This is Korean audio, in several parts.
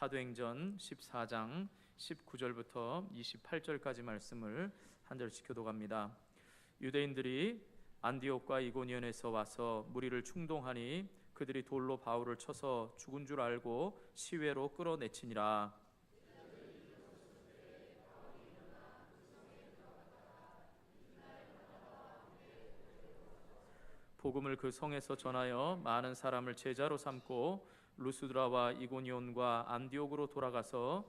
사도행전 14장 19절부터 28절까지 말씀을 한 절씩 교독합니다. 유대인들이 안디옥과 이고니온에서 와서 무리를 충동하니 그들이 돌로 바울을 쳐서 죽은 줄 알고 시외로 끌어내치니라. 복음을 그 성에서 전하여 많은 사람을 제자로 삼고 루스드라와 이고니온과 안디옥으로 돌아가서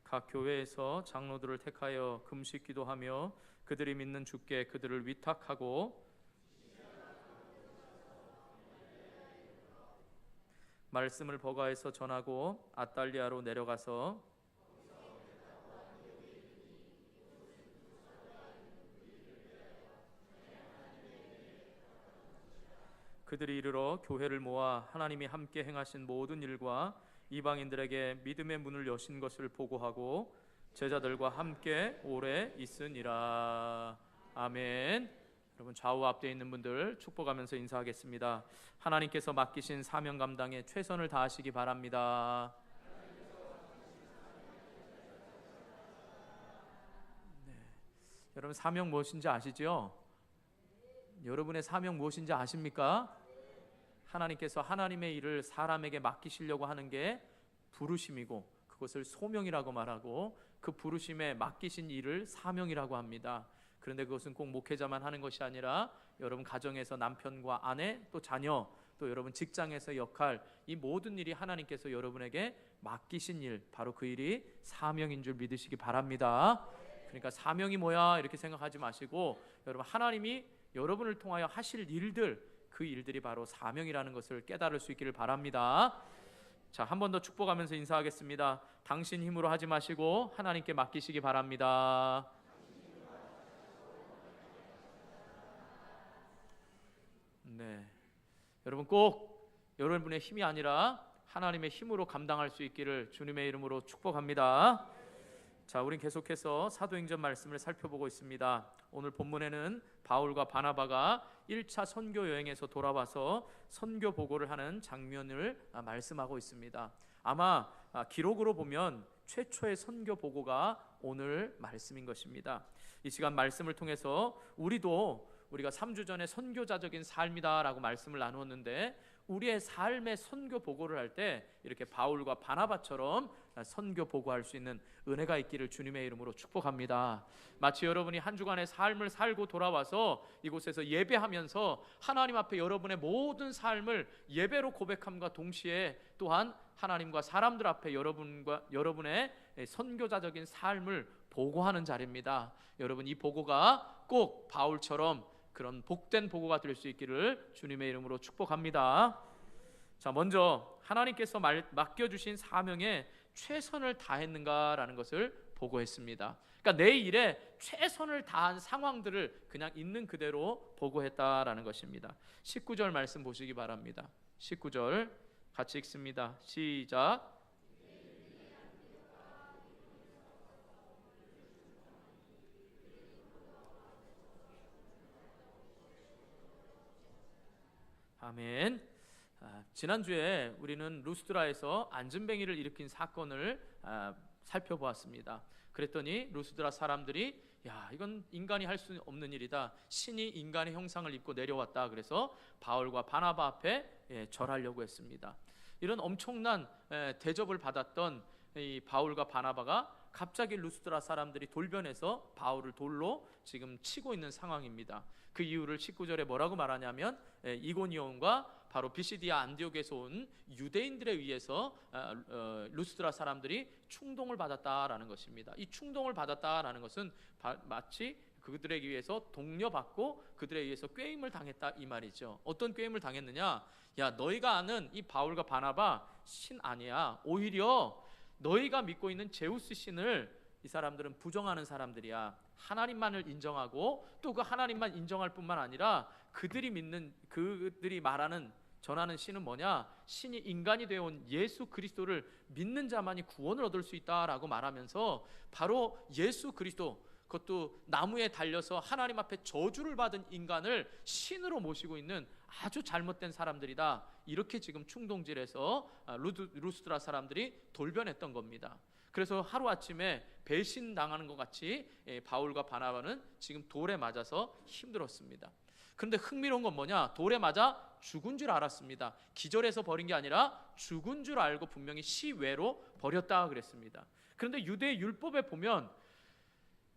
각 교회에서 장로들을 택하여 금식 기도하며 그들이 믿는 주께 그들을 위탁하고 말씀을 버가에서 전하고 아달리아로 내려가서 그들이 이르러 교회를 모아 하나님이 함께 행하신 모든 일과 이방인들에게 믿음의 문을 여신 것을 보고하고 제자들과 함께 오래 있으니라. 아멘. 여러분 좌우 앞에 있는 분들 축복하면서 인사하겠습니다. 하나님께서 맡기신 사명 감당에 최선을 다하시기 바랍니다. 네. 여러분 사명 무엇인지 아시죠? 여러분의 사명 무엇인지 아십니까? 하나님께서 하나님의 일을 사람에게 맡기시려고 하는 게 부르심이고 그것을 소명이라고 말하고 그 부르심에 맡기신 일을 사명이라고 합니다. 그런데 그것은 꼭 목회자만 하는 것이 아니라 여러분 가정에서 남편과 아내 또 자녀 또 여러분 직장에서 역할 이 모든 일이 하나님께서 여러분에게 맡기신 일 바로 그 일이 사명인 줄 믿으시기 바랍니다. 그러니까 사명이 뭐야 이렇게 생각하지 마시고 여러분 하나님이 여러분을 통하여 하실 일들 그 일들이 바로 사명이라는 것을 깨달을 수 있기를 바랍니다. 자, 한 번 더 축복하면서 인사하겠습니다. 당신 힘으로 하지 마시고 하나님께 맡기시기 바랍니다. 네, 여러분 꼭 여러분의 힘이 아니라 하나님의 힘으로 감당할 수 있기를 주님의 이름으로 축복합니다. 자, 우린 계속해서 사도행전 말씀을 살펴보고 있습니다. 오늘 본문에는 바울과 바나바가 1차 선교 여행에서 돌아와서 선교 보고를 하는 장면을 말씀하고 있습니다. 아마 기록으로 보면 최초의 선교 보고가 오늘 말씀인 것입니다. 이 시간 말씀을 통해서 우리가 3주 전에 선교자적인 삶이다라고 말씀을 나누었는데 우리의 삶의 선교 보고를 할 때 이렇게 바울과 바나바처럼 선교 보고할 수 있는 은혜가 있기를 주님의 이름으로 축복합니다. 마치 여러분이 한 주간의 삶을 살고 돌아와서 이곳에서 예배하면서 하나님 앞에 여러분의 모든 삶을 예배로 고백함과 동시에 또한 하나님과 사람들 앞에 여러분의 선교자적인 삶을 보고하는 자리입니다. 여러분 이 보고가 꼭 바울처럼 그런 복된 보고가 될 수 있기를 주님의 이름으로 축복합니다. 자, 먼저 하나님께서 맡겨주신 사명에 최선을 다했는가라는 것을 보고했습니다. 그러니까 내 일에 최선을 다한 상황들을 그냥 있는 그대로 보고했다라는 것입니다. 19절 말씀 보시기 바랍니다. 19절 같이 읽습니다. 시작. 아멘. 지난주에 우리는 루스드라에서 안전뱅이를 일으킨 사건을 살펴보았습니다. 그랬더니 루스드라 사람들이 이건 인간이 할 수 없는 일이다. 신이 인간의 형상을 입고 내려왔다. 그래서 바울과 바나바 앞에 절하려고 했습니다. 이런 엄청난 대접을 받았던 이 바울과 바나바가 갑자기 루스드라 사람들이 돌변해서 바울을 돌로 지금 치고 있는 상황입니다. 그 이유를 19절에 뭐라고 말하냐면 이고니온과 바로 비시디아 안디옥에서 온 유대인들에 의해서 루스드라 사람들이 충동을 받았다라는 것입니다. 이 충동을 받았다라는 것은 마치 그들에게 의해서 독려받고 그들에 의해서 꾀임을 당했다 이 말이죠. 어떤 꾀임을 당했느냐? 너희가 아는 이 바울과 바나바 신 아니야. 오히려 너희가 믿고 있는 제우스 신을 이 사람들은 부정하는 사람들이야. 하나님만을 인정하고 또 그 하나님만 인정할 뿐만 아니라 그들이 말하는 전하는 신은 뭐냐? 신이 인간이 되어온 예수 그리스도를 믿는 자만이 구원을 얻을 수 있다라고 말하면서 바로 예수 그리스도 그것도 나무에 달려서 하나님 앞에 저주를 받은 인간을 신으로 모시고 있는 아주 잘못된 사람들이다. 이렇게 지금 충동질해서 루스드라 사람들이 돌변했던 겁니다. 그래서 하루아침에 배신당하는 것 같이 바울과 바나바는 지금 돌에 맞아서 힘들었습니다. 그런데 흥미로운 건 뭐냐? 돌에 맞아 죽은 줄 알았습니다. 기절해서 버린 게 아니라 죽은 줄 알고 분명히 시외로 버렸다 그랬습니다. 그런데 유대 율법에 보면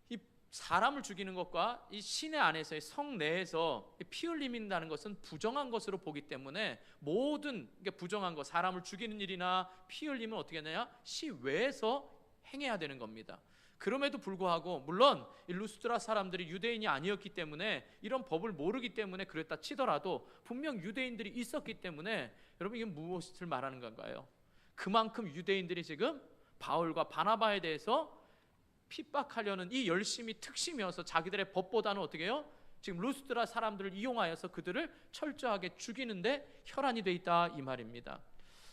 이 사람을 죽이는 것과 이 시내 안에서의 성 내에서 피 흘림이라는 것은 부정한 것으로 보기 때문에 모든 부정한 것, 사람을 죽이는 일이나 피 흘림은 어떻게 하느냐? 시외에서 행해야 되는 겁니다. 그럼에도 불구하고 물론 루스드라 사람들이 유대인이 아니었기 때문에 이런 법을 모르기 때문에 그랬다 치더라도 분명 유대인들이 있었기 때문에 여러분 이게 무엇을 말하는 건가요? 그만큼 유대인들이 지금 바울과 바나바에 대해서 핍박하려는 이 열심이 특심이어서 자기들의 법보다는 어떻게 해요? 지금 루스드라 사람들을 이용하여서 그들을 철저하게 죽이는데 혈안이 돼 있다 이 말입니다.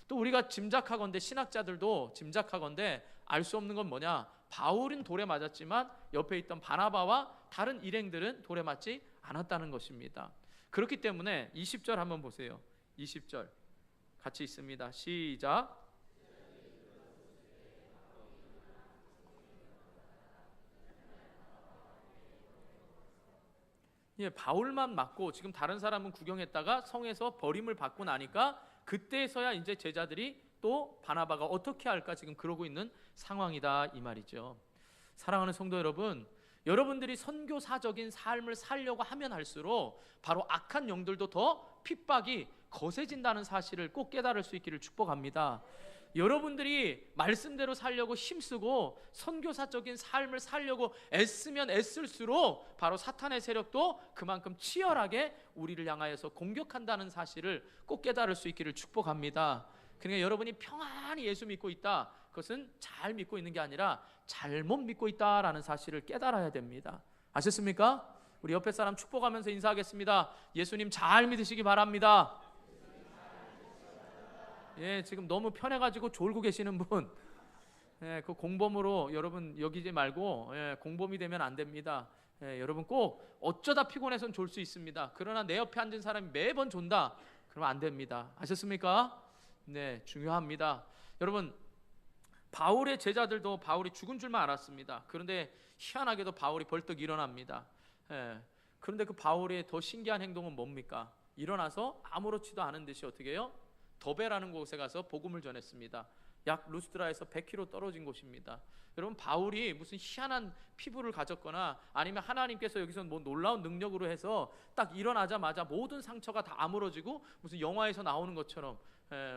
또 우리가 짐작하건대, 신학자들도 짐작하건대 알 수 없는 건 뭐냐? 바울은 돌에 맞았지만 옆에 있던 바나바와 다른 일행들은 돌에 맞지 않았다는 것입니다. 그렇기 때문에 20절 한번 보세요. 20절 같이 있습니다. 시작. 예, 바울만 맞고 지금 다른 사람은 구경했다가 성에서 버림을 받고 나니까 그때서야 이제 제자들이 또 바나바가 어떻게 할까 지금 그러고 있는 상황이다 이 말이죠. 사랑하는 성도 여러분, 여러분들이 선교사적인 삶을 살려고 하면 할수록 바로 악한 영들도 더 핍박이 거세진다는 사실을 꼭 깨달을 수 있기를 축복합니다. 여러분들이 말씀대로 살려고 힘쓰고 선교사적인 삶을 살려고 애쓰면 애쓸수록 바로 사탄의 세력도 그만큼 치열하게 우리를 향하여서 공격한다는 사실을 꼭 깨달을 수 있기를 축복합니다. 그러니까 여러분이 평안히 예수 믿고 있다, 그것은 잘 믿고 있는 게 아니라 잘못 믿고 있다라는 사실을 깨달아야 됩니다. 아셨습니까? 우리 옆에 사람 축복하면서 인사하겠습니다. 예수님 잘 믿으시기 바랍니다. 예, 지금 너무 편해가지고 졸고 계시는 분, 예, 그 공범으로 여러분 여기지 말고 공범이 되면 안 됩니다. 예, 여러분 꼭 어쩌다 피곤해서는 졸 수 있습니다. 그러나 내 옆에 앉은 사람이 매번 존다, 그러면 안 됩니다. 아셨습니까? 네, 중요합니다. 여러분 바울의 제자들도 바울이 죽은 줄만 알았습니다. 그런데 희한하게도 바울이 벌떡 일어납니다. 예, 그런데 그 바울의 더 신기한 행동은 뭡니까? 일어나서 아무렇지도 않은 듯이 어떻게 해요? 더베라는 곳에 가서 복음을 전했습니다. 약 루스드라에서 100km 떨어진 곳입니다. 여러분 바울이 무슨 희한한 피부를 가졌거나 아니면 하나님께서 여기서 뭐 놀라운 능력으로 해서 딱 일어나자마자 모든 상처가 다 아물어지고 무슨 영화에서 나오는 것처럼,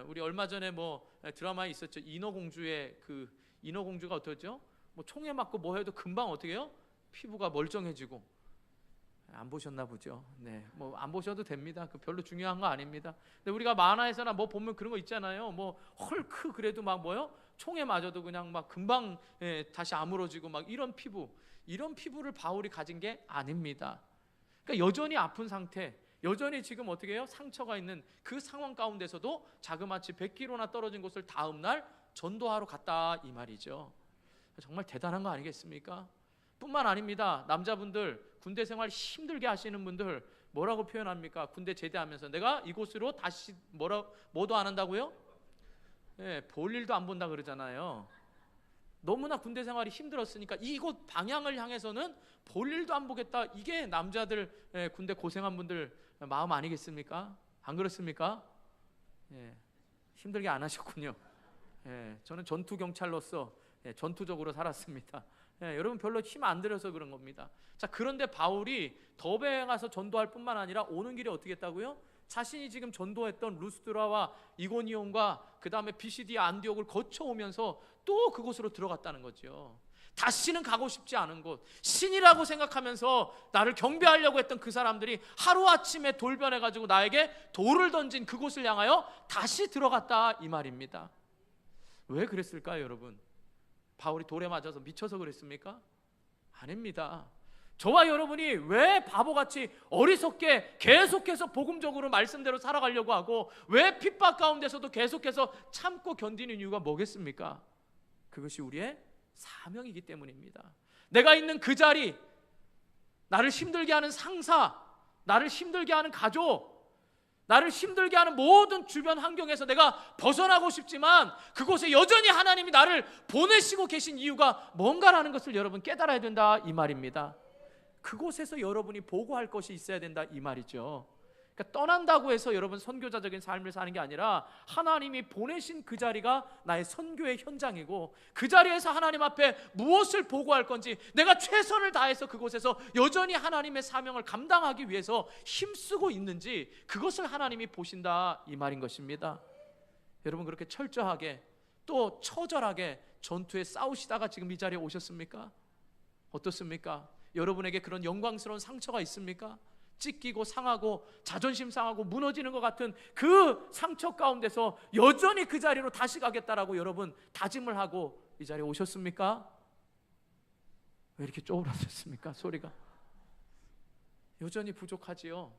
우리 얼마 전에 뭐 드라마에 있었죠. 인어공주의 그 인어공주가 어떻죠? 뭐 총에 맞고 뭐 해도 금방 어떻게 해요? 피부가 멀쩡해지고. 안 보셨나 보죠. 네, 뭐 안 보셔도 됩니다. 그 별로 중요한 거 아닙니다. 근데 우리가 만화에서나 뭐 보면 그런 거 있잖아요. 뭐 헐크 그래도 막 뭐요? 총에 맞아도 그냥 막 금방 다시 아물어지고 막 이런 피부를 바울이 가진 게 아닙니다. 그러니까 여전히 아픈 상태, 여전히 지금 어떻게 해요? 상처가 있는 그 상황 가운데서도 자그마치 100km나 떨어진 곳을 다음 날 전도하러 갔다 이 말이죠. 정말 대단한 거 아니겠습니까? 뿐만 아닙니다. 남자분들 군대 생활 힘들게 하시는 분들 뭐라고 표현합니까? 군대 제대하면서 내가 이곳으로 다시 뭐도 안 한다고요? 예, 볼 일도 안 본다 그러잖아요. 너무나 군대 생활이 힘들었으니까 이곳 방향을 향해서는 볼 일도 안 보겠다. 이게 남자들 군대 고생한 분들 마음 아니겠습니까? 안 그렇습니까? 예, 힘들게 안 하셨군요. 예, 저는 전투 경찰로서 전투적으로 살았습니다. 여러분 별로 힘 안 들여서 그런 겁니다. 자, 그런데 바울이 더베에 가서 전도할 뿐만 아니라 오는 길에 어떻게 했다고요? 자신이 지금 전도했던 루스드라와 이고니온과 그 다음에 비시디 안디옥을 거쳐오면서 또 그곳으로 들어갔다는 거죠. 다시는 가고 싶지 않은 곳, 신이라고 생각하면서 나를 경배하려고 했던 그 사람들이 하루아침에 돌변해가지고 나에게 돌을 던진 그곳을 향하여 다시 들어갔다 이 말입니다. 왜 그랬을까요, 여러분? 바울이 돌에 맞아서 미쳐서 그랬습니까? 아닙니다. 저와 여러분이 왜 바보같이 어리석게 계속해서 복음적으로 말씀대로 살아가려고 하고 왜 핍박 가운데서도 계속해서 참고 견디는 이유가 뭐겠습니까? 그것이 우리의 사명이기 때문입니다. 내가 있는 그 자리, 나를 힘들게 하는 상사, 나를 힘들게 하는 가족, 나를 힘들게 하는 모든 주변 환경에서 내가 벗어나고 싶지만 그곳에 여전히 하나님이 나를 보내시고 계신 이유가 뭔가라는 것을 여러분 깨달아야 된다, 이 말입니다. 그곳에서 여러분이 보고할 것이 있어야 된다, 이 말이죠. 그러니까 떠난다고 해서 여러분 선교자적인 삶을 사는 게 아니라 하나님이 보내신 그 자리가 나의 선교의 현장이고, 그 자리에서 하나님 앞에 무엇을 보고할 건지 내가 최선을 다해서 그곳에서 여전히 하나님의 사명을 감당하기 위해서 힘쓰고 있는지 그것을 하나님이 보신다, 이 말인 것입니다. 여러분 그렇게 철저하게 또 처절하게 전투에 싸우시다가 지금 이 자리에 오셨습니까? 어떻습니까? 여러분에게 그런 영광스러운 상처가 있습니까? 찢기고 상하고 자존심 상하고 무너지는 것 같은 그 상처 가운데서 여전히 그 자리로 다시 가겠다라고 여러분 다짐을 하고 이 자리에 오셨습니까? 왜 이렇게 쪼그라졌습니까? 소리가 여전히 부족하지요.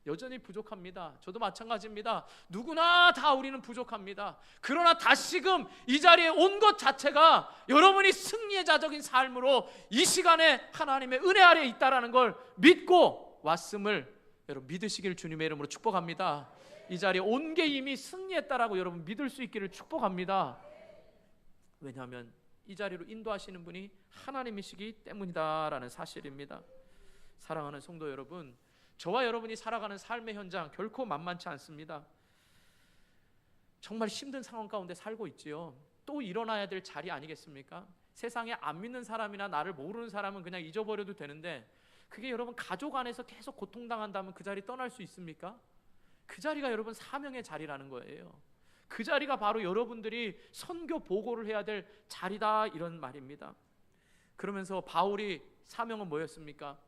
여전히 부족합니다. 저도 마찬가지입니다. 누구나 다 우리는 부족합니다. 그러나 다시금 이 자리에 온 것 자체가 여러분이 승리자적인 삶으로 이 시간에 하나님의 은혜 아래에 있다라는 걸 믿고 왔음을 여러분 믿으시길 주님의 이름으로 축복합니다. 이 자리에 온 게 이미 승리했다라고 여러분 믿을 수 있기를 축복합니다. 왜냐하면 이 자리로 인도하시는 분이 하나님이시기 때문이다라는 사실입니다. 사랑하는 성도 여러분, 저와 여러분이 살아가는 삶의 현장 결코 만만치 않습니다. 정말 힘든 상황 가운데 살고 있지요. 또 일어나야 될 자리 아니겠습니까? 세상에 안 믿는 사람이나 나를 모르는 사람은 그냥 잊어버려도 되는데, 그게 여러분 가족 안에서 계속 고통당한다면 그 자리 떠날 수 있습니까? 그 자리가 여러분 사명의 자리라는 거예요. 그 자리가 바로 여러분들이 선교 보고를 해야 될 자리다, 이런 말입니다. 그러면서 바울이 사명은 뭐였습니까?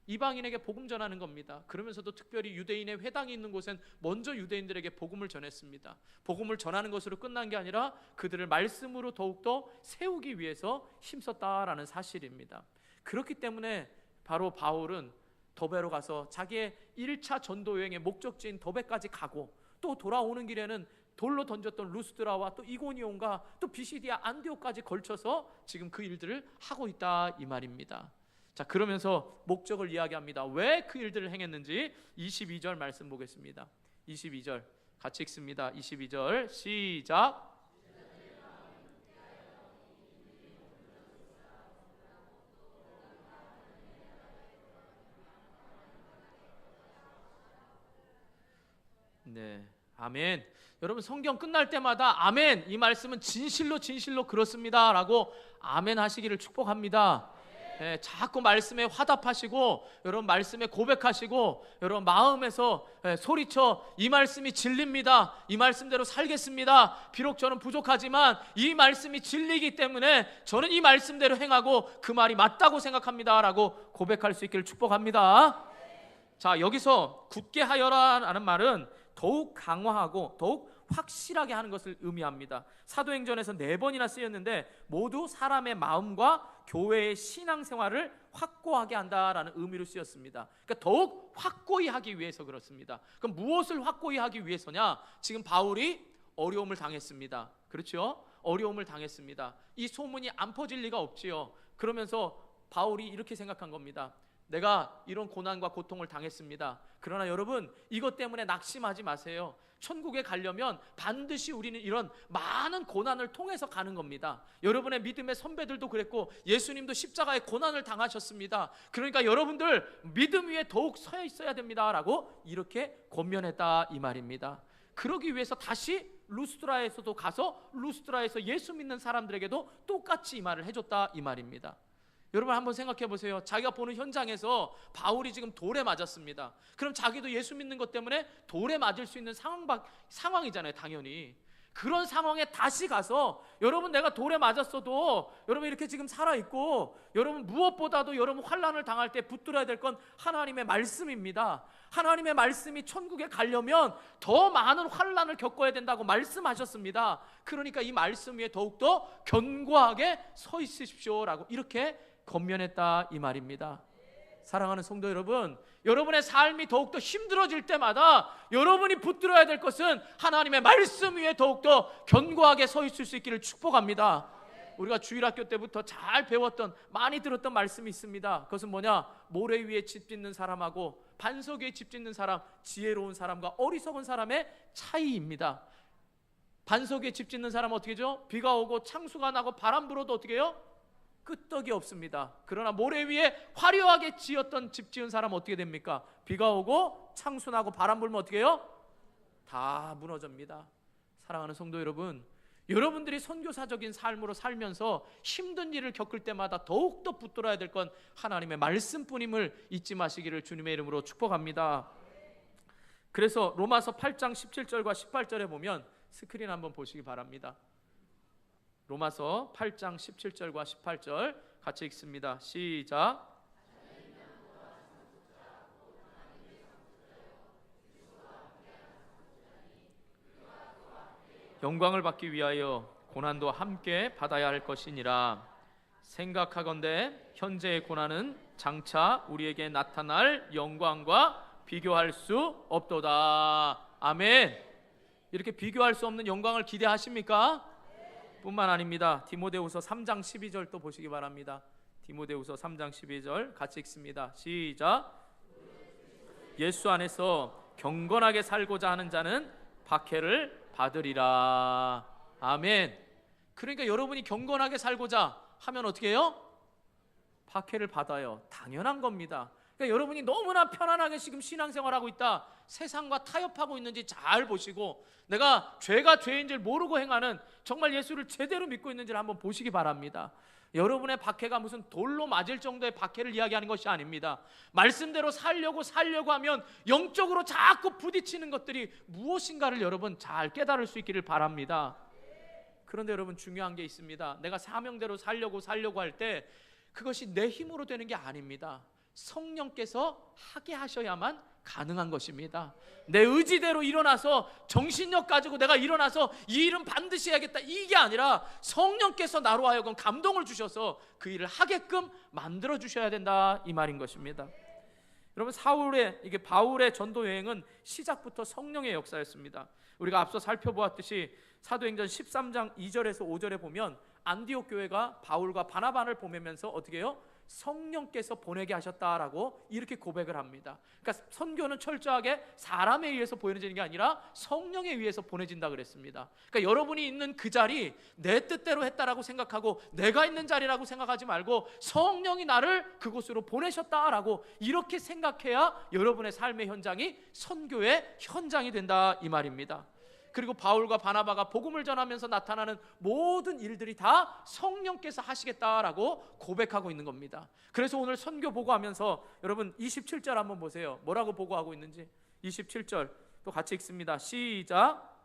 이방인에게 복음 전하는 겁니다. 그러면서도 특별히 유대인의 회당이 있는 곳엔 먼저 유대인들에게 복음을 전했습니다. 복음을 전하는 것으로 끝난 게 아니라 그들을 말씀으로 더욱더 세우기 위해서 힘썼다라는 사실입니다. 그렇기 때문에 바로 바울은 더베로 가서 자기의 1차 전도 여행의 목적지인 더베까지 가고, 또 돌아오는 길에는 돌로 던졌던 루스드라와 또 이고니온과 또 비시디아 안디옥까지 걸쳐서 지금 그 일들을 하고 있다, 이 말입니다. 자, 그러면서 목적을 이야기합니다. 왜 그 일들을 행했는지 22절 말씀 보겠습니다. 22절 같이 읽습니다. 22절 시작. 네, 아멘. 여러분 성경 끝날 때마다 아멘, 이 말씀은 진실로 진실로 그렇습니다 라고 아멘 하시기를 축복합니다. 네, 자꾸 말씀에 화답하시고 여러분 말씀에 고백하시고 여러분 마음에서 소리쳐 이 말씀이 진리입니다, 이 말씀대로 살겠습니다, 비록 저는 부족하지만 이 말씀이 진리이기 때문에 저는 이 말씀대로 행하고 그 말이 맞다고 생각합니다 라고 고백할 수 있기를 축복합니다. 자, 여기서 굳게 하여라라는 말은 더욱 강화하고 더욱 확실하게 하는 것을 의미합니다. 사도행전에서 4번이나 쓰였는데 모두 사람의 마음과 교회의 신앙생활을 확고하게 한다라는 의미로 쓰였습니다. 그러니까 더욱 확고히 하기 위해서 그렇습니다. 그럼 무엇을 확고히 하기 위해서냐? 지금 바울이 어려움을 당했습니다. 그렇죠? 어려움을 당했습니다. 이 소문이 안 퍼질 리가 없지요. 그러면서 바울이 이렇게 생각한 겁니다. 내가 이런 고난과 고통을 당했습니다. 그러나 여러분 이것 때문에 낙심하지 마세요. 천국에 가려면 반드시 우리는 이런 많은 고난을 통해서 가는 겁니다. 여러분의 믿음의 선배들도 그랬고 예수님도 십자가의 고난을 당하셨습니다. 그러니까 여러분들 믿음 위에 더욱 서 있어야 됩니다 라고 이렇게 권면했다, 이 말입니다. 그러기 위해서 다시 루스드라에서도 가서 루스드라에서 예수 믿는 사람들에게도 똑같이 이 말을 해줬다, 이 말입니다. 여러분 한번 생각해 보세요. 자기가 보는 현장에서 바울이 지금 돌에 맞았습니다. 그럼 자기도 예수 믿는 것 때문에 돌에 맞을 수 있는 상황이잖아요, 당연히. 그런 상황에 다시 가서 여러분 내가 돌에 맞았어도 여러분 이렇게 지금 살아있고, 여러분 무엇보다도 여러분 환난을 당할 때 붙들어야 될 건 하나님의 말씀입니다. 하나님의 말씀이 천국에 가려면 더 많은 환난을 겪어야 된다고 말씀하셨습니다. 그러니까 이 말씀 위에 더욱더 견고하게 서 있으십시오라고 이렇게 권면했다, 이 말입니다. 사랑하는 성도 여러분, 여러분의 삶이 더욱더 힘들어질 때마다 여러분이 붙들어야 될 것은 하나님의 말씀 위에 더욱더 견고하게 서 있을 수 있기를 축복합니다. 우리가 주일학교 때부터 잘 배웠던, 많이 들었던 말씀이 있습니다. 그것은 뭐냐? 모래 위에 집 짓는 사람하고 반석 위에 집 짓는 사람, 지혜로운 사람과 어리석은 사람의 차이입니다. 반석 위에 집 짓는 사람은 어떻게 하죠? 비가 오고 창수가 나고 바람 불어도 어떻게 해요? 끄떡이 없습니다. 그러나 모래 위에 화려하게 지었던 집 지은 사람은 어떻게 됩니까? 비가 오고 창수 나고 바람 불면 어떻게 해요? 다 무너집니다. 사랑하는 성도 여러분, 여러분들이 선교사적인 삶으로 살면서 힘든 일을 겪을 때마다 더욱더 붙들어야 될 건 하나님의 말씀뿐임을 잊지 마시기를 주님의 이름으로 축복합니다. 그래서 로마서 8장 17절과 18절에 보면, 스크린 한번 보시기 바랍니다. 로마서 8장 17절과 18절 같이 읽습니다. 시작. 영광을 받기 위하여 고난도 함께 받아야 할 것이니라. 생각하건대 현재의 고난은 장차 우리에게 나타날 영광과 비교할 수 없도다. 아멘. 이렇게 비교할 수 없는 영광을 기대하십니까? 뿐만 아닙니다. 디모데후서 3장 12절 또 보시기 바랍니다. 디모데후서 3장 12절 같이 읽습니다. 시작. 예수 안에서 경건하게 살고자 하는 자는 박해를 받으리라. 아멘. 그러니까 여러분이 경건하게 살고자 하면 어떻게 해요? 박해를 받아요. 당연한 겁니다. 그러니까 여러분이 너무나 편안하게 지금 신앙생활하고 있다, 세상과 타협하고 있는지 잘 보시고, 내가 죄가 죄인 줄 모르고 행하는, 정말 예수를 제대로 믿고 있는지를 한번 보시기 바랍니다. 여러분의 박해가 무슨 돌로 맞을 정도의 박해를 이야기하는 것이 아닙니다. 말씀대로 살려고 하면 영적으로 자꾸 부딪히는 것들이 무엇인가를 여러분 잘 깨달을 수 있기를 바랍니다. 그런데 여러분, 중요한 게 있습니다. 내가 사명대로 살려고 할 때 그것이 내 힘으로 되는 게 아닙니다. 성령께서 하게 하셔야만 가능한 것입니다. 내 의지대로 일어나서 정신력 가지고 내가 일어나서 이 일은 반드시 해야겠다, 이게 아니라 성령께서 나로 하여금 감동을 주셔서 그 일을 하게끔 만들어 주셔야 된다, 이 말인 것입니다. 여러분, 바울의 전도 여행은 시작부터 성령의 역사였습니다. 우리가 앞서 살펴보았듯이 사도행전 13장 2절에서 5절에 보면 안디옥 교회가 바울과 바나바를 보내면서 어떻게 해요? 성령께서 보내게 하셨다라고 이렇게 고백을 합니다. 그러니까 선교는 철저하게 사람에 의해서 보내지는 게 아니라 성령에 의해서 보내진다 그랬습니다. 그러니까 여러분이 있는 그 자리, 내 뜻대로 했다라고 생각하고 내가 있는 자리라고 생각하지 말고 성령이 나를 그곳으로 보내셨다라고 이렇게 생각해야 여러분의 삶의 현장이 선교의 현장이 된다, 이 말입니다. 그리고 바울과 바나바가 복음을 전하면서 나타나는 모든 일들이 다 성령께서 하시겠다라고 고백하고 있는 겁니다. 그래서 오늘 선교 보고하면서 여러분 27절 한번 보세요. 뭐라고 보고하고 있는지. 27절 또 같이 읽습니다. 시작.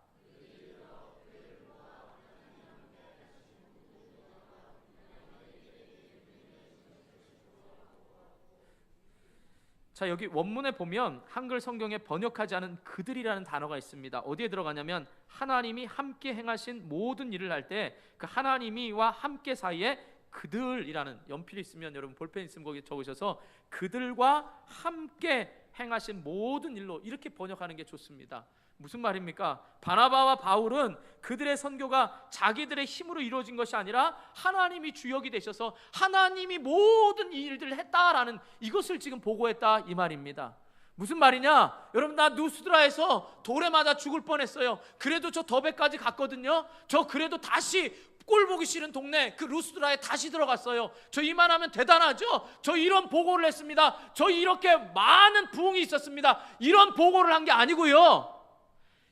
자, 여기 원문에 보면 한글 성경에 번역하지 않은 그들이라는 단어가 있습니다. 어디에 들어가냐면 하나님이 함께 행하신 모든 일을 할 때 그 하나님이와 함께 사이에 그들이라는, 연필이 있으면 여러분 볼펜 있으면 거기 적으셔서 그들과 함께 행하신 모든 일로, 이렇게 번역하는 게 좋습니다. 무슨 말입니까? 바나바와 바울은 그들의 선교가 자기들의 힘으로 이루어진 것이 아니라 하나님이 주역이 되셔서 하나님이 모든 일들을 했다라는 이것을 지금 보고했다, 이 말입니다. 무슨 말이냐? 여러분, 나 누스드라에서 돌에 맞아 죽을 뻔했어요. 그래도 저 더베까지 갔거든요. 저 그래도 다시 꼴 보기 싫은 동네 그 루스드라에 다시 들어갔어요. 저 이만하면 대단하죠? 저 이런 보고를 했습니다. 저 이렇게 많은 부흥이 있었습니다. 이런 보고를 한 게 아니고요,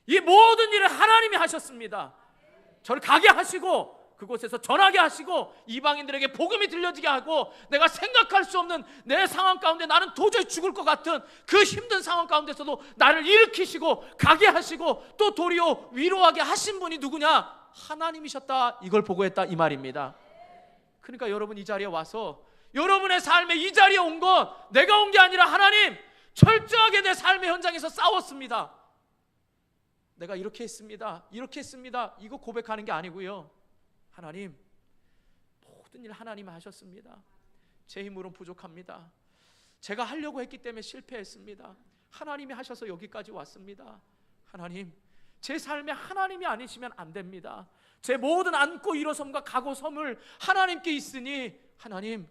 이 모든 일을 하나님이 하셨습니다. 저를 가게 하시고 그곳에서 전하게 하시고 이방인들에게 복음이 들려지게 하고, 내가 생각할 수 없는 내 상황 가운데 나는 도저히 죽을 것 같은 그 힘든 상황 가운데서도 나를 일으키시고 가게 하시고 또 도리어 위로하게 하신 분이 누구냐? 하나님이셨다, 이걸 보고했다, 이 말입니다. 그러니까 여러분, 이 자리에 와서 여러분의 삶에 이 자리에 온 건 내가 온 게 아니라 하나님 철저하게 내 삶의 현장에서 싸웠습니다. 내가 이렇게 했습니다, 이렇게 했습니다, 이거 고백하는 게 아니고요, 하나님 모든 일 하나님이 하셨습니다. 제 힘으로는 부족합니다. 제가 하려고 했기 때문에 실패했습니다. 하나님이 하셔서 여기까지 왔습니다. 하나님, 제 삶에 하나님이 아니시면 안 됩니다. 제 모든 안고 일어섬과 가고 섬을 하나님께 있으니 하나님,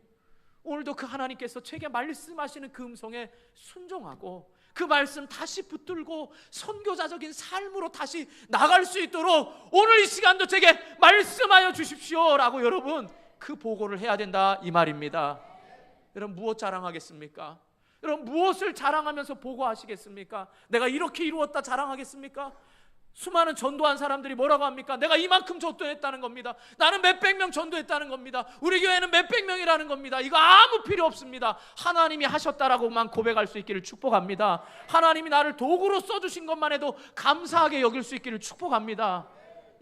오늘도 그 하나님께서 제게 말씀하시는 그 음성에 순종하고 그 말씀 다시 붙들고 선교자적인 삶으로 다시 나갈 수 있도록 오늘 이 시간도 제게 말씀하여 주십시오 라고 여러분 그 보고를 해야 된다 이 말입니다. 여러분 무엇 자랑하겠습니까? 여러분 무엇을 자랑하면서 보고하시겠습니까? 내가 이렇게 이루었다 자랑하겠습니까? 수많은 전도한 사람들이 뭐라고 합니까? 내가 이만큼 전도했다는 겁니다. 나는 몇백 명 전도했다는 겁니다. 우리 교회는 몇백 명이라는 겁니다. 이거 아무 필요 없습니다. 하나님이 하셨다라고만 고백할 수 있기를 축복합니다. 하나님이 나를 도구로 써주신 것만 해도 감사하게 여길 수 있기를 축복합니다.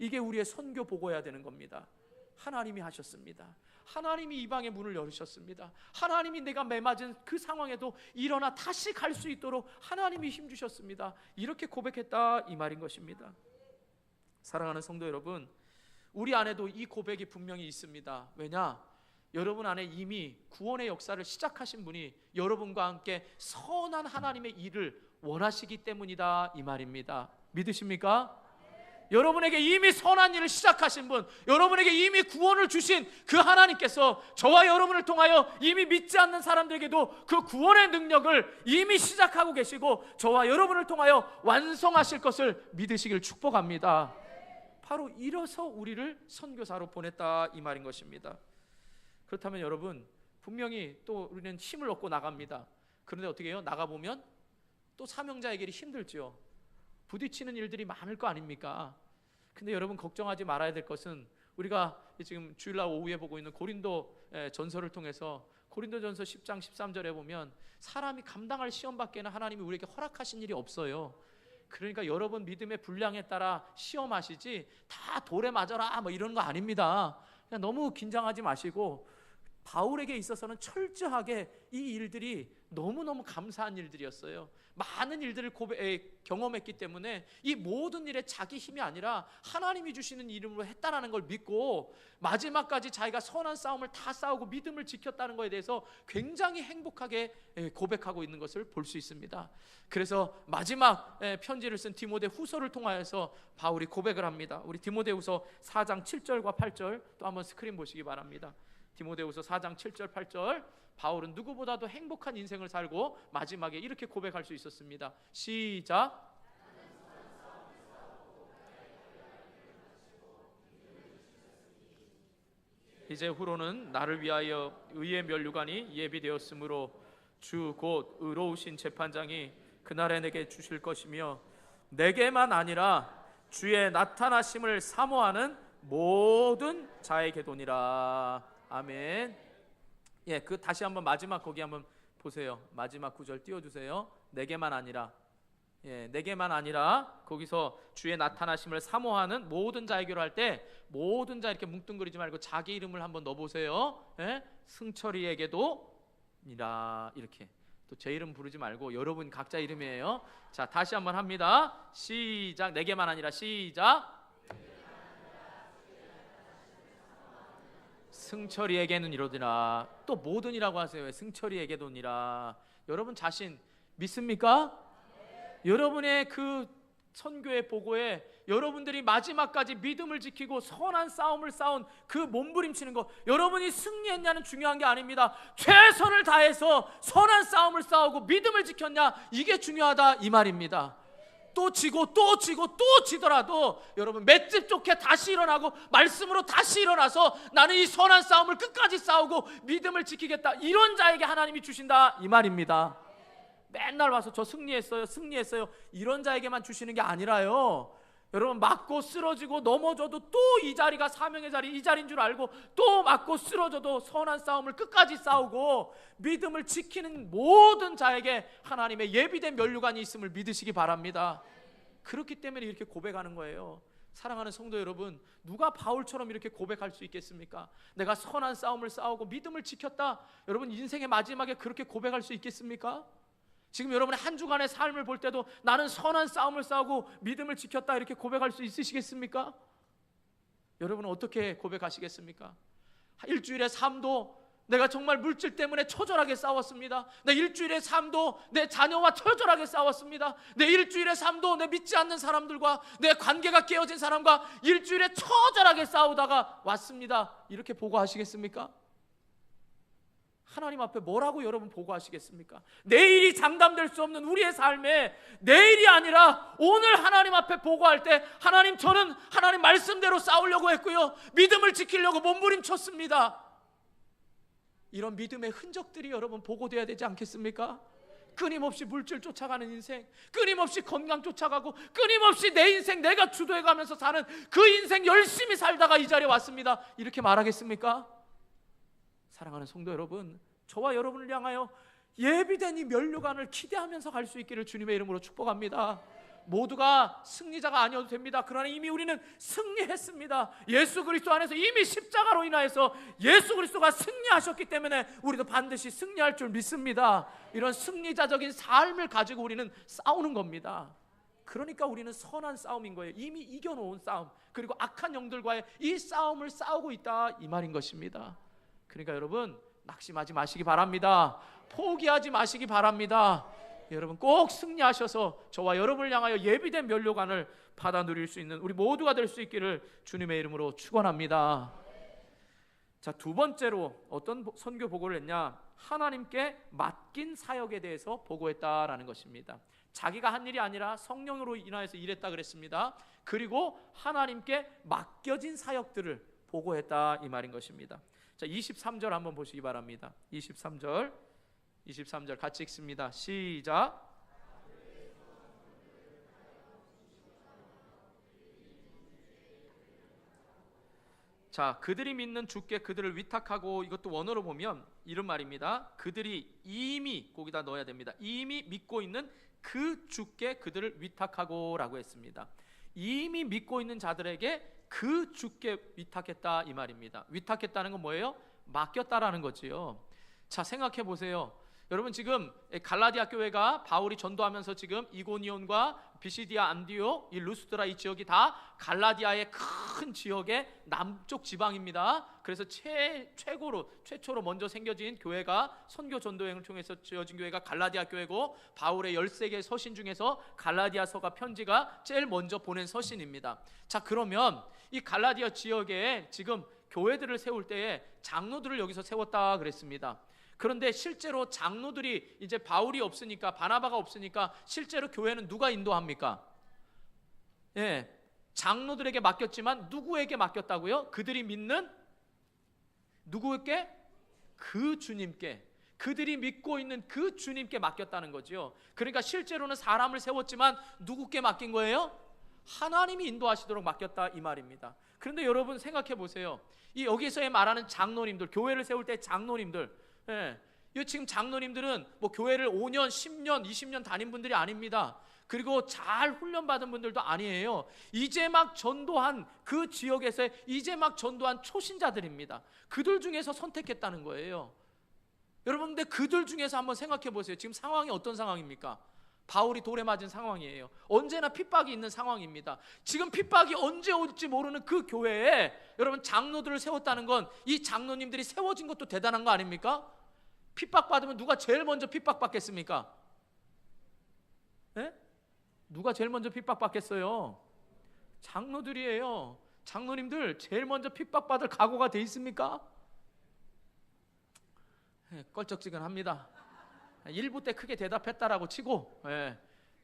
이게 우리의 선교 보고해야 되는 겁니다. 하나님이 하셨습니다. 하나님이 이방의 문을 열으셨습니다. 하나님이 내가 매맞은 그 상황에도 일어나 다시 갈 수 있도록 하나님이 힘주셨습니다. 이렇게 고백했다 이 말인 것입니다. 사랑하는 성도 여러분, 우리 안에도 이 고백이 분명히 있습니다. 왜냐? 여러분 안에 이미 구원의 역사를 시작하신 분이 여러분과 함께 선한 하나님의 일을 원하시기 때문이다 이 말입니다. 믿으십니까? 여러분에게 이미 선한 일을 시작하신 분, 여러분에게 이미 구원을 주신 그 하나님께서 저와 여러분을 통하여 이미 믿지 않는 사람들에게도 그 구원의 능력을 이미 시작하고 계시고 저와 여러분을 통하여 완성하실 것을 믿으시길 축복합니다. 바로 이래서 우리를 선교사로 보냈다 이 말인 것입니다. 그렇다면 여러분, 분명히 또 우리는 힘을 얻고 나갑니다. 그런데 어떻게 해요? 나가보면 또 사명자의 길이 힘들죠. 부딪히는 일들이 많을 거 아닙니까? 근데 여러분 걱정하지 말아야 될 것은 우리가 지금 주일날 오후에 보고 있는 고린도 전서를 통해서 고린도전서 10장 13절에 보면 사람이 감당할 시험밖에는 하나님이 우리에게 허락하신 일이 없어요. 그러니까 여러분 믿음의 분량에 따라 시험하시지 다 돌에 맞아라 뭐 이런 거 아닙니다. 그냥 너무 긴장하지 마시고 바울에게 있어서는 철저하게 이 일들이 너무너무 감사한 일들이었어요. 많은 일들을 경험했기 때문에 이 모든 일에 자기 힘이 아니라 하나님이 주시는 이름으로 했다라는 걸 믿고 마지막까지 자기가 선한 싸움을 다 싸우고 믿음을 지켰다는 것에 대해서 굉장히 행복하게 고백하고 있는 것을 볼 수 있습니다. 그래서 마지막 편지를 쓴 디모데후서를 통하여서 바울이 고백을 합니다. 우리 디모데후서 4장 7절과 8절 또 한번 스크린 보시기 바랍니다. 디모데후서 4장 7절 8절, 바울은 누구보다도 행복한 인생을 살고 마지막에 이렇게 고백할 수 있었습니다. 시작. 이제 후로는 나를 위하여 의의 면류관이 예비되었으므로 주 곧 의로우신 재판장이 그날에 내게 주실 것이며 내게만 아니라 주의 나타나심을 사모하는 모든 자에게도니라. 아멘. 예, 그 다시 한번 마지막 거기 한번 보세요. 마지막 구절 띄워주세요. 내게만 아니라, 예, 내게만 아니라 거기서 주의 나타나심을 사모하는 모든 자에게로 할 때 모든 자 이렇게 뭉뚱그리지 말고 자기 이름을 한번 넣어보세요. 예? 승철이에게도 니라 이렇게 또 제 이름 부르지 말고 여러분 각자 이름이에요. 자, 다시 한번 합니다. 시작. 내게만 아니라 시작. 승철이에게는 이러더라. 또 모든이라고 하세요. 승철이에게도니라. 여러분 자신 믿습니까? 여러분의 그 선교의 보고에 여러분들이 마지막까지 믿음을 지키고 선한 싸움을 싸운 그 몸부림치는 것, 여러분이 승리했냐는 중요한 게 아닙니다. 최선을 다해서 선한 싸움을 싸우고 믿음을 지켰냐, 이게 중요하다 이 말입니다. 또 지고 또 지고 또 지더라도 여러분 맷집 좋게 다시 일어나고 말씀으로 다시 일어나서 나는 이 선한 싸움을 끝까지 싸우고 믿음을 지키겠다, 이런 자에게 하나님이 주신다 이 말입니다. 맨날 와서 저 승리했어요 이런 자에게만 주시는 게 아니라요, 여러분 맞고 쓰러지고 넘어져도 또 이 자리가 사명의 자리, 이 자리인 줄 알고 또 맞고 쓰러져도 선한 싸움을 끝까지 싸우고 믿음을 지키는 모든 자에게 하나님의 예비된 면류관이 있음을 믿으시기 바랍니다. 그렇기 때문에 이렇게 고백하는 거예요. 사랑하는 성도 여러분, 누가 바울처럼 이렇게 고백할 수 있겠습니까? 내가 선한 싸움을 싸우고 믿음을 지켰다. 여러분 인생의 마지막에 그렇게 고백할 수 있겠습니까? 지금 여러분의 한 주간의 삶을 볼 때도 나는 선한 싸움을 싸우고 믿음을 지켰다 이렇게 고백할 수 있으시겠습니까? 여러분은 어떻게 고백하시겠습니까? 일주일의 삶도 내가 정말 물질 때문에 처절하게 싸웠습니다. 내 일주일의 삶도 내 자녀와 처절하게 싸웠습니다. 내 일주일의 삶도 내 믿지 않는 사람들과 내 관계가 깨어진 사람과 일주일에 처절하게 싸우다가 왔습니다. 이렇게 보고하시겠습니까? 하나님 앞에 뭐라고 여러분 보고하시겠습니까? 내일이 장담될 수 없는 우리의 삶에 내일이 아니라 오늘 하나님 앞에 보고할 때, 하나님, 저는 하나님 말씀대로 싸우려고 했고요, 믿음을 지키려고 몸부림쳤습니다. 이런 믿음의 흔적들이 여러분 보고돼야 되지 않겠습니까? 끊임없이 물질 쫓아가는 인생, 끊임없이 건강 쫓아가고, 끊임없이 내 인생 내가 주도해가면서 사는 그 인생 열심히 살다가 이 자리에 왔습니다. 이렇게 말하겠습니까? 사랑하는 성도 여러분, 저와 여러분을 향하여 예비된 이 면류관을 기대하면서 갈 수 있기를 주님의 이름으로 축복합니다. 모두가 승리자가 아니어도 됩니다. 그러나 이미 우리는 승리했습니다. 예수 그리스도 안에서 이미 십자가로 인하여서 예수 그리스도가 승리하셨기 때문에 우리도 반드시 승리할 줄 믿습니다. 이런 승리자적인 삶을 가지고 우리는 싸우는 겁니다. 그러니까 우리는 선한 싸움인 거예요. 이미 이겨놓은 싸움, 그리고 악한 영들과의 이 싸움을 싸우고 있다, 이 말인 것입니다. 그러니까 여러분, 낙심하지 마시기 바랍니다. 포기하지 마시기 바랍니다. 여러분 꼭 승리하셔서 저와 여러분을 향하여 예비된 면류관을 받아 누릴 수 있는 우리 모두가 될 수 있기를 주님의 이름으로 축원합니다. 자, 두 번째로 어떤 선교 보고를 했냐? 하나님께 맡긴 사역에 대해서 보고했다라는 것입니다. 자기가 한 일이 아니라 성령으로 인하여서 일했다 그랬습니다. 그리고 하나님께 맡겨진 사역들을 보고했다, 이 말인 것입니다. 자, 23절 한번 보시기 바랍니다. 23절 같이 읽습니다. 시작. 자, 그들이 믿는 주께 그들을 위탁하고, 이것도 원어로 보면 이런 말입니다. 그들이 이미, 거기다 넣어야 됩니다. 이미 믿고 있는 그 주께 그들을 위탁하고 라고 했습니다. 이미 믿고 있는 자들에게 그 주께 위탁했다, 이 말입니다. 위탁했다는 건 뭐예요? 맡겼다라는 거지요. 자, 생각해 보세요. 여러분, 지금 갈라디아 교회가 바울이 전도하면서 지금 이고니온과 비시디아, 안디옥, 이 루스드라, 이 지역이 다 갈라디아의 큰 지역의 남쪽 지방입니다. 그래서 최초로 먼저 생겨진 교회가, 선교 전도행을 통해서 지어진 교회가 갈라디아 교회고, 바울의 13개의 서신 중에서 갈라디아서가, 편지가 제일 먼저 보낸 서신입니다. 자, 그러면 이 갈라디아 지역에 지금 교회들을 세울 때에 장로들을 여기서 세웠다 그랬습니다. 그런데 실제로 장로들이 이제 바울이 없으니까, 바나바가 없으니까 실제로 교회는 누가 인도합니까? 예, 장로들에게 맡겼지만 누구에게 맡겼다고요? 그들이 믿는 누구에게? 그 주님께, 그들이 믿고 있는 그 주님께 맡겼다는 거죠. 그러니까 실제로는 사람을 세웠지만 누구께 맡긴 거예요? 하나님이 인도하시도록 맡겼다, 이 말입니다. 그런데 여러분 생각해 보세요. 이 여기서의 말하는 장로님들, 교회를 세울 때 장로님들, 이 지금 장로님들은 뭐 교회를 5년, 10년, 20년 다닌 분들이 아닙니다. 그리고 잘 훈련받은 분들도 아니에요. 이제 막 전도한, 그 지역에서 이제 막 전도한 초신자들입니다. 그들 중에서 선택했다는 거예요. 여러분, 근데 그들 중에서 한번 생각해 보세요. 지금 상황이 어떤 상황입니까? 바울이 돌에 맞은 상황이에요. 언제나 핍박이 있는 상황입니다. 지금 핍박이 언제 올지 모르는 그 교회에 여러분 장로들을 세웠다는 건, 이 장로님들이 세워진 것도 대단한 거 아닙니까? 핍박받으면 누가 제일 먼저 핍박받겠습니까? 네? 누가 제일 먼저 핍박받겠어요? 장로들이에요. 장로님들 제일 먼저 핍박받을 각오가 돼 있습니까? 네, 껄쩍지근합니다. 1부 때 크게 대답했다라고 치고,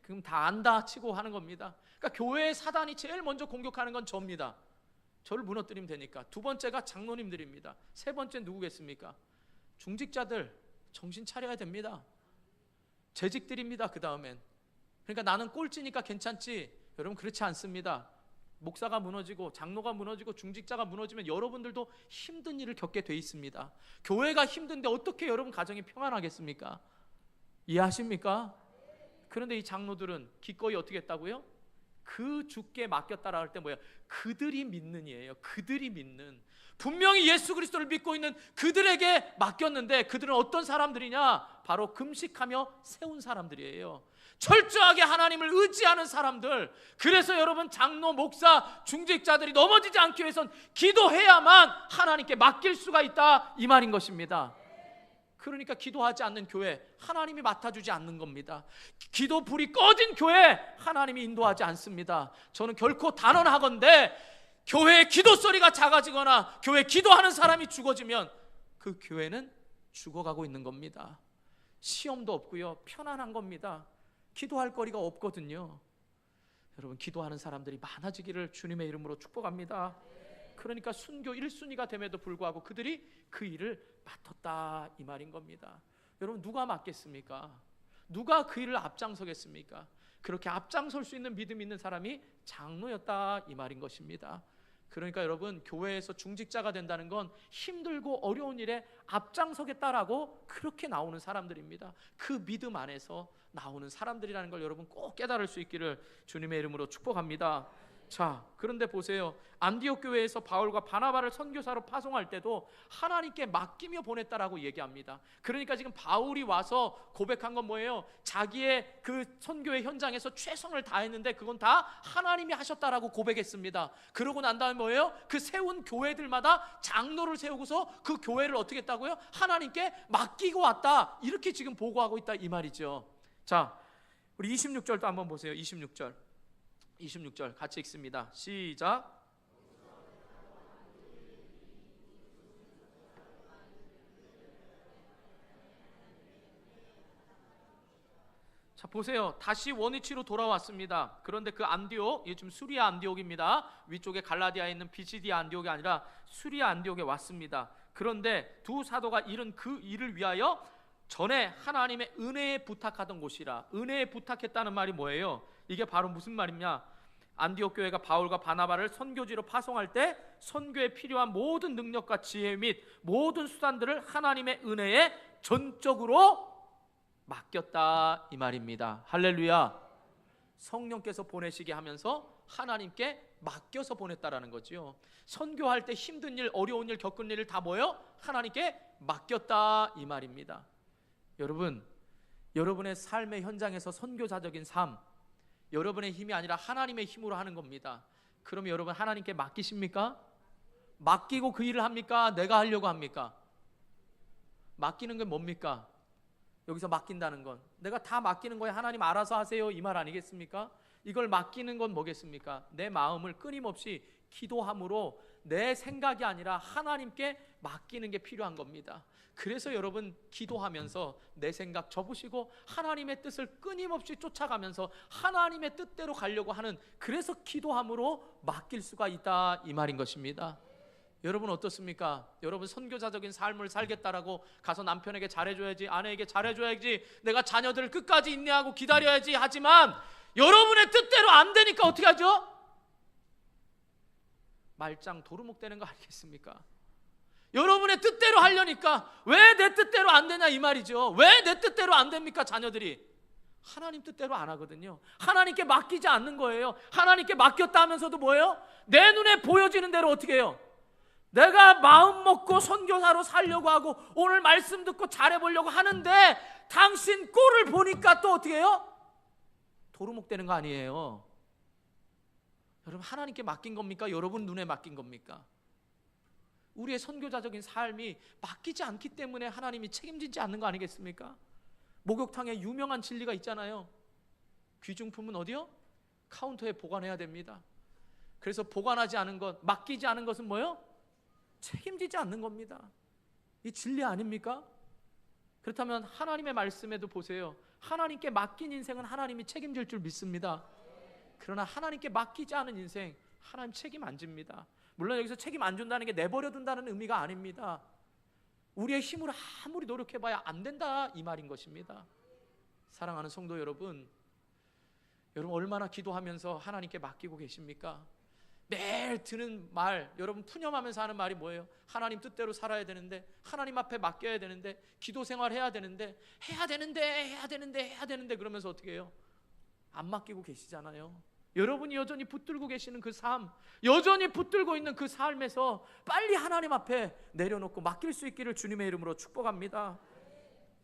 그럼 다 안다 치고 하는 겁니다. 그러니까 교회의 사단이 제일 먼저 공격하는 건 저입니다. 저를 무너뜨리면 되니까. 두 번째가 장로님들입니다. 세 번째 누구겠습니까? 중직자들, 정신 차려야 됩니다. 재직들입니다. 그 다음엔. 그러니까 나는 꼴찌니까 괜찮지, 여러분 그렇지 않습니다. 목사가 무너지고 장로가 무너지고 중직자가 무너지면 여러분들도 힘든 일을 겪게 돼 있습니다. 교회가 힘든데 어떻게 여러분 가정이 평안하겠습니까? 이해하십니까? 그런데 이 장로들은 기꺼이 어떻게 했다고요? 그 주께 맡겼다라 할 때 뭐예요? 그들이 믿는이에요. 그들이 믿는. 분명히 예수 그리스도를 믿고 있는 그들에게 맡겼는데 그들은 어떤 사람들이냐? 바로 금식하며 세운 사람들이에요. 철저하게 하나님을 의지하는 사람들. 그래서 여러분, 장로, 목사, 중직자들이 넘어지지 않기 위해선 기도해야만 하나님께 맡길 수가 있다, 이 말인 것입니다. 그러니까 기도하지 않는 교회 하나님이 맡아주지 않는 겁니다. 기도 불이 꺼진 교회 하나님이 인도하지 않습니다. 저는 결코 단언하건대 교회의 기도 소리가 작아지거나 교회에 기도하는 사람이 죽어지면 그 교회는 죽어가고 있는 겁니다. 시험도 없고요, 편안한 겁니다. 기도할 거리가 없거든요. 여러분, 기도하는 사람들이 많아지기를 주님의 이름으로 축복합니다. 그러니까 순교 1순위가 됨에도 불구하고 그들이 그 일을 맡았다, 이 말인 겁니다. 여러분, 누가 맡겠습니까? 누가 그 일을 앞장서겠습니까? 그렇게 앞장설 수 있는 믿음 있는 사람이 장로였다, 이 말인 것입니다. 그러니까 여러분, 교회에서 중직자가 된다는 건 힘들고 어려운 일에 앞장서겠다라고 그렇게 나오는 사람들입니다. 그 믿음 안에서 나오는 사람들이라는 걸 여러분 꼭 깨달을 수 있기를 주님의 이름으로 축복합니다. 자, 그런데 보세요. 안디옥 교회에서 바울과 바나바를 선교사로 파송할 때도 하나님께 맡기며 보냈다라고 얘기합니다. 그러니까 지금 바울이 와서 고백한 건 뭐예요? 자기의 그 선교의 현장에서 최선을 다했는데 그건 다 하나님이 하셨다라고 고백했습니다. 그러고 난 다음에 뭐예요? 그 세운 교회들마다 장로를 세우고서 그 교회를 어떻게 했다고요? 하나님께 맡기고 왔다, 이렇게 지금 보고하고 있다, 이 말이죠. 자, 우리 26절도 한번 보세요. 26절 같이 읽습니다. 시작. 자, 보세요. 다시 원위치로 돌아왔습니다. 그런데 그 안디옥, 이게 지금 수리아 안디옥입니다. 위쪽에 갈라디아에 있는 비시디아 안디옥이 아니라 수리아 안디옥에 왔습니다. 그런데 두 사도가 이른 그 일을 위하여 전에 하나님의 은혜에 부탁하던 곳이라. 은혜에 부탁했다는 말이 뭐예요? 이게 바로 무슨 말이냐? 안디옥 교회가 바울과 바나바를 선교지로 파송할 때 선교에 필요한 모든 능력과 지혜 및 모든 수단들을 하나님의 은혜에 전적으로 맡겼다, 이 말입니다. 할렐루야. 성령께서 보내시게 하면서 하나님께 맡겨서 보냈다라는 거죠. 선교할 때 힘든 일, 어려운 일, 겪은 일을 다 뭐예요? 하나님께 맡겼다, 이 말입니다. 여러분, 여러분의 삶의 현장에서 선교사적인 삶, 여러분의 힘이 아니라 하나님의 힘으로 하는 겁니다. 그러면 여러분 하나님께 맡기십니까? 맡기고 그 일을 합니까? 내가 하려고 합니까? 맡기는 게 뭡니까? 여기서 맡긴다는 건 내가 다 맡기는 거에 하나님 알아서 하세요, 이 말 아니겠습니까? 이걸 맡기는 건 뭐겠습니까? 내 마음을 끊임없이 기도함으로 내 생각이 아니라 하나님께 맡기는 게 필요한 겁니다. 그래서 여러분 기도하면서 내 생각 접으시고 하나님의 뜻을 끊임없이 쫓아가면서 하나님의 뜻대로 가려고 하는, 그래서 기도함으로 맡길 수가 있다, 이 말인 것입니다. 여러분 어떻습니까? 여러분 선교사적인 삶을 살겠다라고 가서 남편에게 잘해줘야지, 아내에게 잘해줘야지, 내가 자녀들을 끝까지 인내하고 기다려야지 하지만 여러분의 뜻대로 안 되니까 어떻게 하죠? 말짱 도루묵 되는 거 아니겠습니까? 여러분의 뜻대로 하려니까 왜 내 뜻대로 안 되냐, 이 말이죠. 왜 내 뜻대로 안 됩니까? 자녀들이 하나님 뜻대로 안 하거든요. 하나님께 맡기지 않는 거예요. 하나님께 맡겼다 하면서도 뭐예요? 내 눈에 보여지는 대로 어떻게 해요? 내가 마음 먹고 선교사로 살려고 하고 오늘 말씀 듣고 잘해보려고 하는데 당신 꼴을 보니까 또 어떻게 해요? 도루묵 되는 거 아니에요. 여러분 하나님께 맡긴 겁니까? 여러분 눈에 맡긴 겁니까? 우리의 선교자적인 삶이 맡기지 않기 때문에 하나님이 책임지지 않는 거 아니겠습니까? 목욕탕에 유명한 진리가 있잖아요. 귀중품은 어디요? 카운터에 보관해야 됩니다. 그래서 보관하지 않은 것, 맡기지 않은 것은 뭐예요? 책임지지 않는 겁니다. 이 진리 아닙니까? 그렇다면 하나님의 말씀에도 보세요. 하나님께 맡긴 인생은 하나님이 책임질 줄 믿습니다. 그러나 하나님께 맡기지 않은 인생, 하나님 책임 안 집니다. 물론 여기서 책임 안 준다는 게 내버려 둔다는 의미가 아닙니다. 우리의 힘으로 아무리 노력해봐야 안 된다, 이 말인 것입니다. 사랑하는 성도 여러분, 여러분 얼마나 기도하면서 하나님께 맡기고 계십니까? 매일 드는 말, 여러분 푸념하면서 하는 말이 뭐예요? 하나님 뜻대로 살아야 되는데, 하나님 앞에 맡겨야 되는데, 기도 생활 해야 되는데, 해야 되는데 그러면서 어떻게 해요? 안 맡기고 계시잖아요. 여러분이 여전히 붙들고 계시는 그 삶, 여전히 붙들고 있는 그 삶에서 빨리 하나님 앞에 내려놓고 맡길 수 있기를 주님의 이름으로 축복합니다.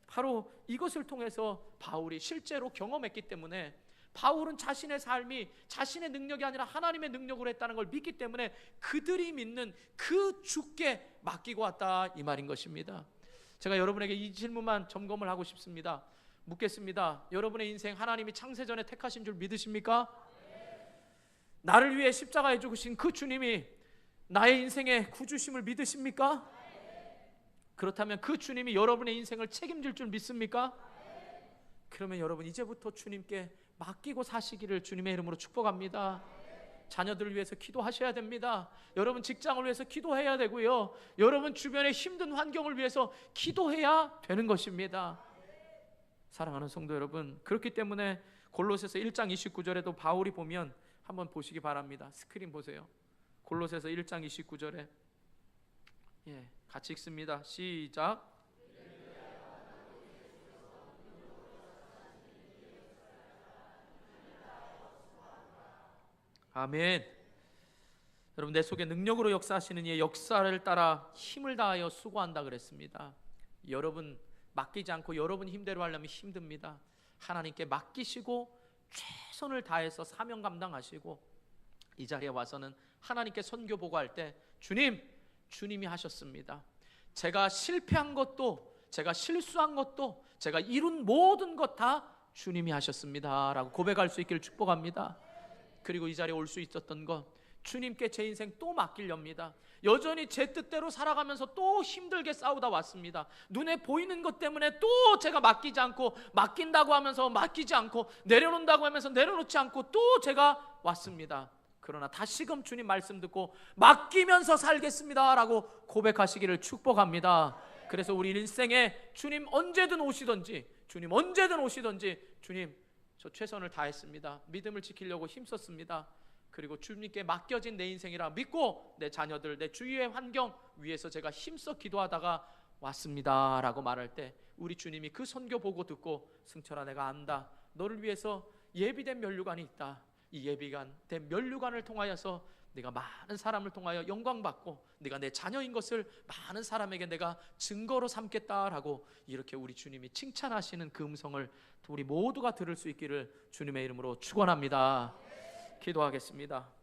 바로 이것을 통해서 바울이 실제로 경험했기 때문에, 바울은 자신의 삶이 자신의 능력이 아니라 하나님의 능력으로 했다는 걸 믿기 때문에 그들이 믿는 그 주께 맡기고 왔다, 이 말인 것입니다. 제가 여러분에게 이 질문만 점검을 하고 싶습니다. 묻겠습니다. 여러분의 인생 하나님이 창세전에 택하신 줄 믿으십니까? 나를 위해 십자가에 죽으신 그 주님이 나의 인생의 구주심을 믿으십니까? 그렇다면 그 주님이 여러분의 인생을 책임질 줄 믿습니까? 그러면 여러분 이제부터 주님께 맡기고 사시기를 주님의 이름으로 축복합니다. 자녀들을 위해서 기도하셔야 됩니다. 여러분 직장을 위해서 기도해야 되고요, 여러분 주변의 힘든 환경을 위해서 기도해야 되는 것입니다. 사랑하는 성도 여러분, 그렇기 때문에 골로새서 1장 29절에도 바울이 보면 한번 보시기 바랍니다. 스크린 보세요. 골로새서 1장 29절에 같이 읽습니다. 시작. 아멘. 여러분, 내 속에 능력으로 역사하시는 이의 역사를 따라 힘을 다하여 수고한다 그랬습니다. 여러분 맡기지 않고 여러분 힘대로 하려면 힘듭니다. 하나님께 맡기시고 최선을 다해서 사명 감당하시고, 이 자리에 와서는 하나님께 선교 보고할 때 주님이 하셨습니다. 제가 실패한 것도, 제가 실수한 것도, 제가 이룬 모든 것 다 주님이 하셨습니다 라고 고백할 수 있기를 축복합니다. 그리고 이 자리에 올 수 있었던 것, 주님께 제 인생 또 맡기렵니다. 여전히 제 뜻대로 살아가면서 또 힘들게 싸우다 왔습니다. 눈에 보이는 것 때문에 또 제가 맡기지 않고, 맡긴다고 하면서 맡기지 않고, 내려놓는다고 하면서 내려놓지 않고 또 제가 왔습니다. 그러나 다시금 주님 말씀 듣고 맡기면서 살겠습니다 라고 고백하시기를 축복합니다. 그래서 우리 인생에 주님 언제든 오시든지, 주님 저 최선을 다했습니다. 믿음을 지키려고 힘썼습니다. 그리고 주님께 맡겨진 내 인생이라 믿고 내 자녀들, 내 주위의 환경 위해서 제가 힘써 기도하다가 왔습니다 라고 말할 때, 우리 주님이 그 선교 보고 듣고, 승철아 내가 안다, 너를 위해서 예비된 면류관이 있다. 이 예비된 면류관을 통하여서 네가 많은 사람을 통하여 영광받고, 네가 내 자녀인 것을 많은 사람에게 내가 증거로 삼겠다라고 이렇게 우리 주님이 칭찬하시는 그 음성을 우리 모두가 들을 수 있기를 주님의 이름으로 축원합니다. 기도하겠습니다.